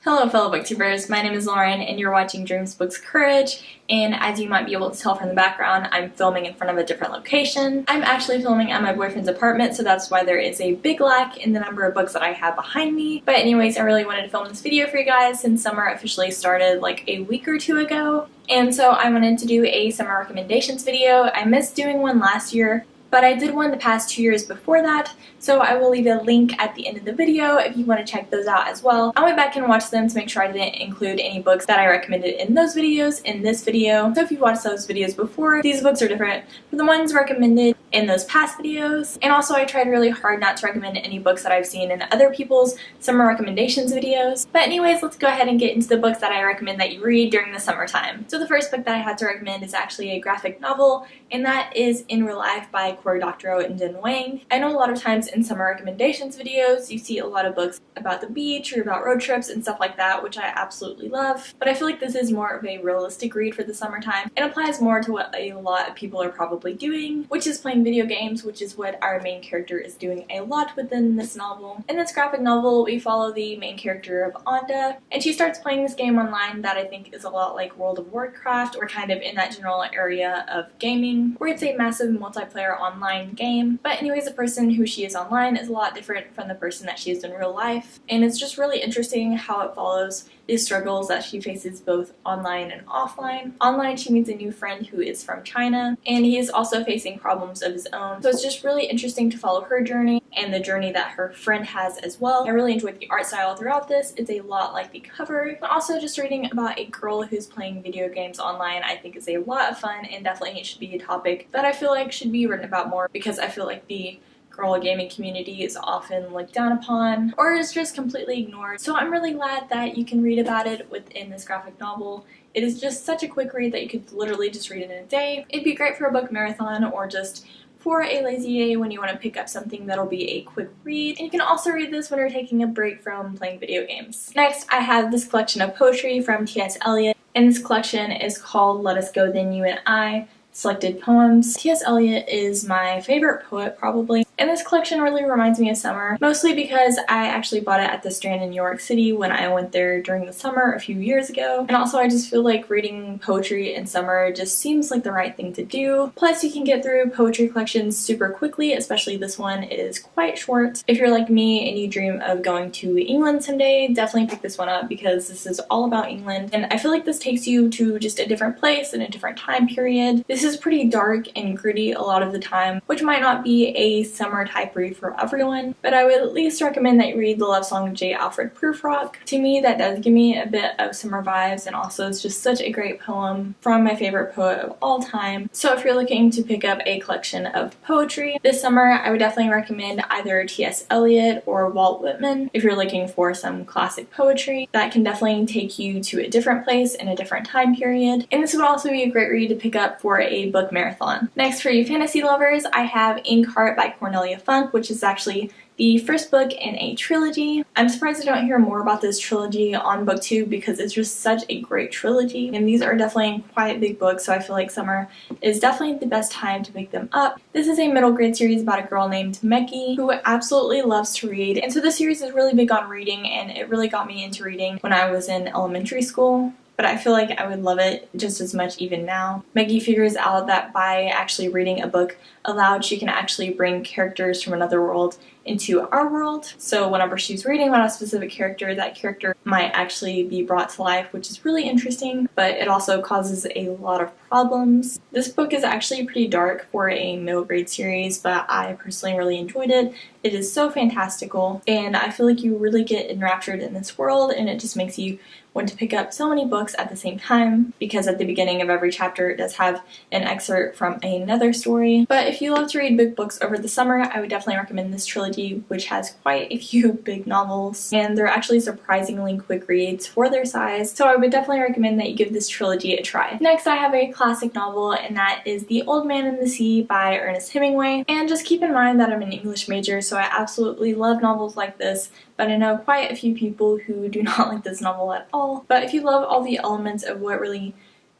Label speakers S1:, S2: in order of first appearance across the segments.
S1: Hello fellow booktubers, my name is Lauren and you're watching Dreams Books Courage, and as you might be able to tell from the background, I'm filming in front of a different location. I'm actually filming at my boyfriend's apartment, so that's why there is a big lack in the number of books that I have behind me. But anyways, I really wanted to film this video for you guys since summer officially started like a week or two ago. And so I wanted to do a summer recommendations video. I missed doing one last year, but I did one the past 2 years before that, so I will leave a link at the end of the video if you want to check those out as well. I went back and watched them to make sure I didn't include any books that I recommended in those videos in this video. So if you've watched those videos before, these books are different from the ones recommended in those past videos. And also I tried really hard not to recommend any books that I've seen in other people's summer recommendations videos. But anyways, let's go ahead and get into the books that I recommend that you read during the summertime. So the first book that I had to recommend is actually a graphic novel, and that is In Real Life by Cory Doctorow and Jen Wang. I know a lot of times in summer recommendations videos you see a lot of books about the beach or about road trips and stuff like that, which I absolutely love, but I feel like this is more of a realistic read for the summertime. It applies more to what a lot of people are probably doing, which is playing video games, which is what our main character is doing a lot within this novel. In this graphic novel, we follow the main character of Anda, and she starts playing this game online that I think is a lot like World of Warcraft, or kind of in that general area of gaming, where it's a massive multiplayer online game. But anyways, the person who she is online is a lot different from the person that she is in real life, and it's just really interesting how it follows the struggles that she faces both online and offline. Online, she meets a new friend who is from China, and he is also facing problems of his own, so it's just really interesting to follow her journey and the journey that her friend has as well. I really enjoyed the art style throughout this. It's a lot like the cover, but also just reading about a girl who's playing video games online I think is a lot of fun, and definitely should be a topic that I feel like should be written about more, because I feel like the girl gaming community is often looked down upon or is just completely ignored. So I'm really glad that you can read about it within this graphic novel. It is just such a quick read that you could literally just read it in a day. It'd be great for a book marathon or just for a lazy day when you want to pick up something that'll be a quick read. And you can also read this when you're taking a break from playing video games. Next, I have this collection of poetry from T.S. Eliot, and this collection is called Let Us Go Then You and I, Selected Poems. T.S. Eliot is my favorite poet probably, and this collection really reminds me of summer, mostly because I actually bought it at the Strand in New York City when I went there during the summer a few years ago. And also I just feel like reading poetry in summer just seems like the right thing to do. Plus you can get through poetry collections super quickly, especially this one. It is quite short. If you're like me and you dream of going to England someday, definitely pick this one up because this is all about England, and I feel like this takes you to just a different place and a different time period. This is pretty dark and gritty a lot of the time, which might not be a summer type read for everyone, but I would at least recommend that you read The Love Song of J. Alfred Prufrock. To me, that does give me a bit of summer vibes, and also it's just such a great poem from my favorite poet of all time. So if you're looking to pick up a collection of poetry this summer, I would definitely recommend either T.S. Eliot or Walt Whitman. If you're looking for some classic poetry, that can definitely take you to a different place in a different time period. And this would also be a great read to pick up for a book marathon. Next, for you fantasy lovers, I have Inkheart by Cornelia Funk, which is actually the first book in a trilogy. I'm surprised I don't hear more about this trilogy on BookTube because it's just such a great trilogy, and these are definitely quite big books, so I feel like summer is definitely the best time to pick them up. This is a middle grade series about a girl named Meki who absolutely loves to read, and so this series is really big on reading, and it really got me into reading when I was in elementary school. But I feel like I would love it just as much even now. Maggie figures out that by actually reading a book aloud, she can actually bring characters from another world into our world. So whenever she's reading about a specific character, that character might actually be brought to life, which is really interesting, but it also causes a lot of problems. This book is actually pretty dark for a middle grade series, but I personally really enjoyed it. It is so fantastical, and I feel like you really get enraptured in this world, and it just makes you want to pick up so many books at the same time, because at the beginning of every chapter it does have an excerpt from another story. But if you love to read big books over the summer, I would definitely recommend this trilogy, which has quite a few big novels, and they're actually surprisingly quick reads for their size, so I would definitely recommend that you give this trilogy a try. Next, I have a classic novel, and that is The Old Man and the Sea by Ernest Hemingway. And just keep in mind that I'm an English major, so I absolutely love novels like this, but I know quite a few people who do not like this novel at all. But if you love all the elements of what really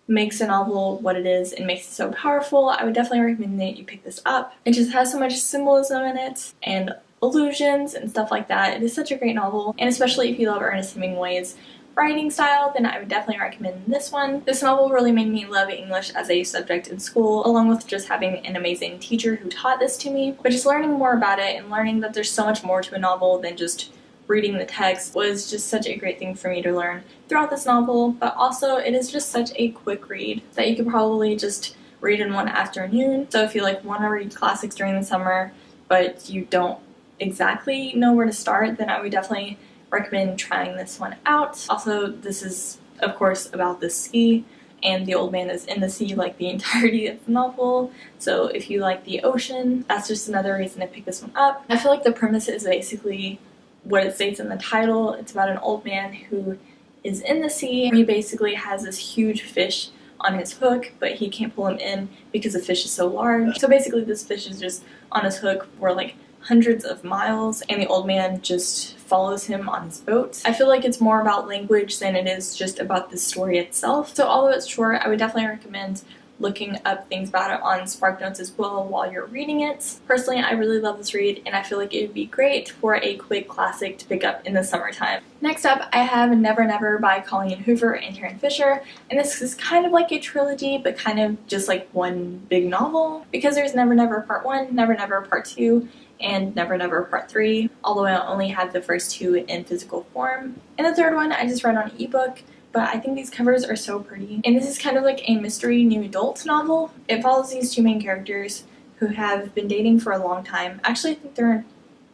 S1: makes a novel what it is and makes it so powerful, I would definitely recommend that you pick this up. It just has so much symbolism in it, and illusions and stuff like that. It is such a great novel, and especially if you love Ernest Hemingway's writing style, then I would definitely recommend this one. This novel really made me love English as a subject in school, along with just having an amazing teacher who taught this to me. But just learning more about it and learning that there's so much more to a novel than just reading the text was just such a great thing for me to learn throughout this novel. But also, it is just such a quick read that you could probably just read in one afternoon. So if you want to read classics during the summer but you don't exactly know where to start, then I would definitely recommend trying this one out. Also, this is of course about the sea, and the old man is in the sea like the entirety of the novel. So if you like the ocean, that's just another reason to pick this one up. I feel like the premise is basically what it states in the title. It's about an old man who is in the sea. He basically has this huge fish on his hook, but he can't pull him in because the fish is so large. So basically this fish is just on his hook for hundreds of miles, and the old man just follows him on his boat. I feel like it's more about language than it is just about the story itself. So although it's short, I would definitely recommend looking up things about it on SparkNotes as well while you're reading it. Personally, I really love this read, and I feel like it would be great for a quick classic to pick up in the summertime. Next up, I have Never Never by Colleen Hoover and Taryn Fisher, and this is kind of like a trilogy, but kind of just one big novel, because there's Never Never Part 1, Never Never Part 2, and Never Never Part 3, although I only had the first two in physical form. And the third one I just read on ebook, but I think these covers are so pretty. And this is kind of like a mystery new adult novel. It follows these two main characters who have been dating for a long time. Actually, I think they're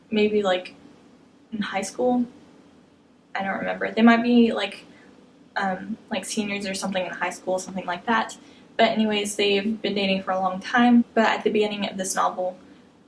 S1: maybe in high school. I don't remember. They might be like seniors or something in high school, something like that. But anyways, they've been dating for a long time. But at the beginning of this novel,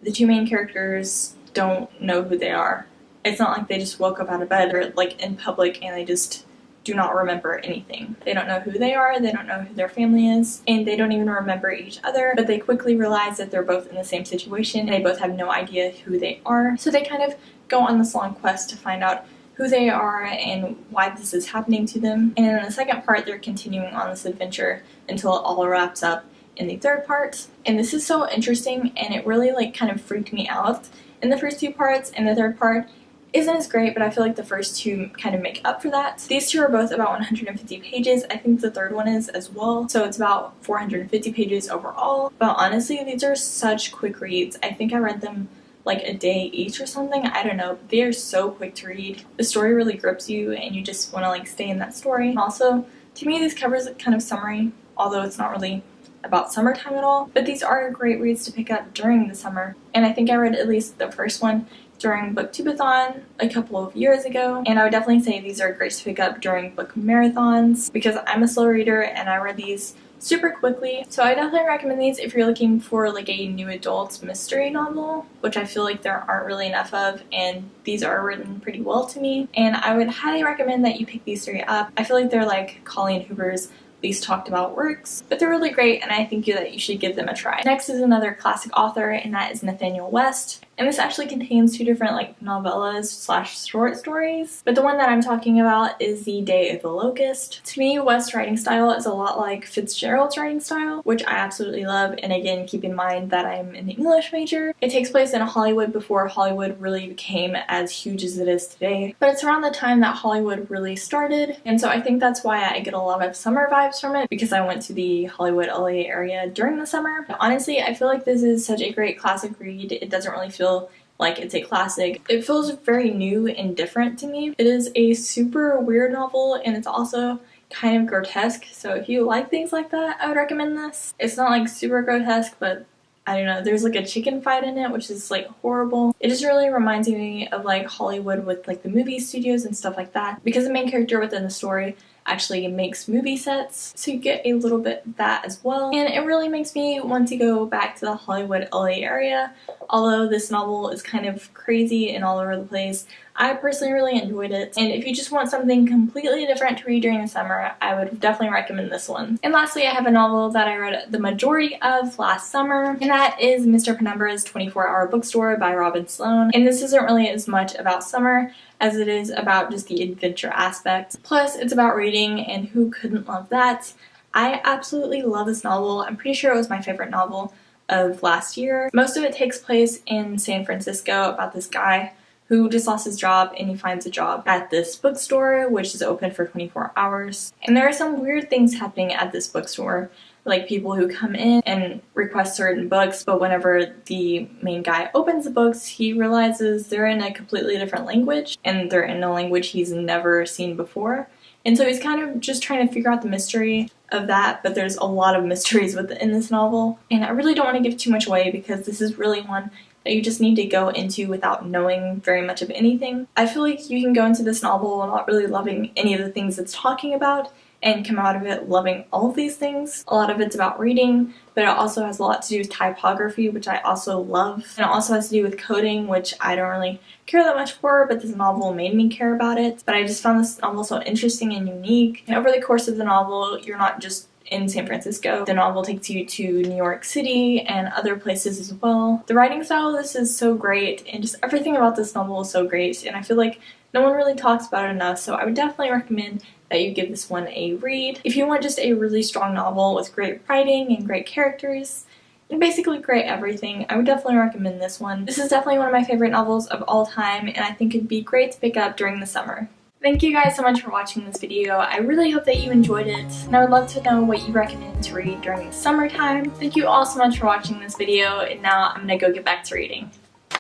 S1: the two main characters don't know who they are. It's not like they just woke up out of bed or in public and they just do not remember anything. They don't know who they are, they don't know who their family is, and they don't even remember each other, but they quickly realize that they're both in the same situation and they both have no idea who they are. So they kind of go on this long quest to find out who they are and why this is happening to them. And in the second part, they're continuing on this adventure until it all wraps up in the third part. And this is so interesting, and it really kind of freaked me out in the first two parts, and the third part isn't as great, but I feel like the first two kind of make up for that. These two are both about 150 pages. I think the third one is as well, so it's about 450 pages overall. But honestly, these are such quick reads. I think I read them a day each or something. I don't know. They are so quick to read. The story really grips you and you just want to stay in that story. And also, to me, these covers kind of summery, although it's not really about summertime at all. But these are great reads to pick up during the summer. And I think I read at least the first one during Booktubeathon a couple of years ago, and I would definitely say these are great to pick up during book marathons because I'm a slow reader and I read these super quickly. So I definitely recommend these if you're looking for a new adult mystery novel, which I feel like there aren't really enough of, and these are written pretty well to me. And I would highly recommend that you pick these three up. I feel like they're like Colleen Hoover's least talked about works, but they're really great and I think that you should give them a try. Next is another classic author, and that is Nathaniel West. And this actually contains two different novellas / short stories, but the one that I'm talking about is The Day of the Locust. To me, West's writing style is a lot like Fitzgerald's writing style, which I absolutely love. And again, keep in mind that I'm an English major. It takes place in Hollywood before Hollywood really became as huge as it is today, but it's around the time that Hollywood really started, and so I think that's why I get a lot of summer vibes from it, because I went to the Hollywood LA area during the summer. But honestly, I feel like this is such a great classic read. It doesn't really feel like it's a classic. It feels very new and different to me. It is a super weird novel, and it's also kind of grotesque, so if you like things like that, I would recommend this. It's not super grotesque, but I don't know, there's a chicken fight in it, which is horrible. It just really reminds me of Hollywood with the movie studios and stuff like that, because the main character within the story actually makes movie sets, so you get a little bit of that as well. And it really makes me want to go back to the Hollywood LA area. Although this novel is kind of crazy and all over the place, I personally really enjoyed it. And if you just want something completely different to read during the summer, I would definitely recommend this one. And lastly, I have a novel that I read the majority of last summer, and that is Mr. Penumbra's 24-Hour Bookstore by Robin Sloan. And this isn't really as much about summer as it is about just the adventure aspect. Plus, it's about reading, and who couldn't love that? I absolutely love this novel. I'm pretty sure it was my favorite novel of last year. Most of it takes place in San Francisco about this guy who just lost his job and he finds a job at this bookstore which is open for 24 hours. And there are some weird things happening at this bookstore, like people who come in and request certain books, but whenever the main guy opens the books, he realizes they're in a completely different language and they're in a language he's never seen before. And so he's kind of just trying to figure out the mystery of that, but there's a lot of mysteries within this novel. And I really don't want to give too much away because this is really one that you just need to go into without knowing very much of anything. I feel like you can go into this novel not really loving any of the things it's talking about and come out of it loving all of these things. A lot of it's about reading, but it also has a lot to do with typography, which I also love. And it also has to do with coding, which I don't really care that much for, but this novel made me care about it. But I just found this novel so interesting and unique. And over the course of the novel, you're not just in San Francisco. The novel takes you to New York City and other places as well. The writing style of this is so great, and just everything about this novel is so great, and I feel like no one really talks about it enough, so I would definitely recommend that you give this one a read. If you want just a really strong novel with great writing and great characters, and basically great everything, I would definitely recommend this one. This is definitely one of my favorite novels of all time, and I think it'd be great to pick up during the summer. Thank you guys so much for watching this video. I really hope that you enjoyed it, and I would love to know what you recommend to read during the summertime. Thank you all so much for watching this video, and now I'm gonna go get back to reading.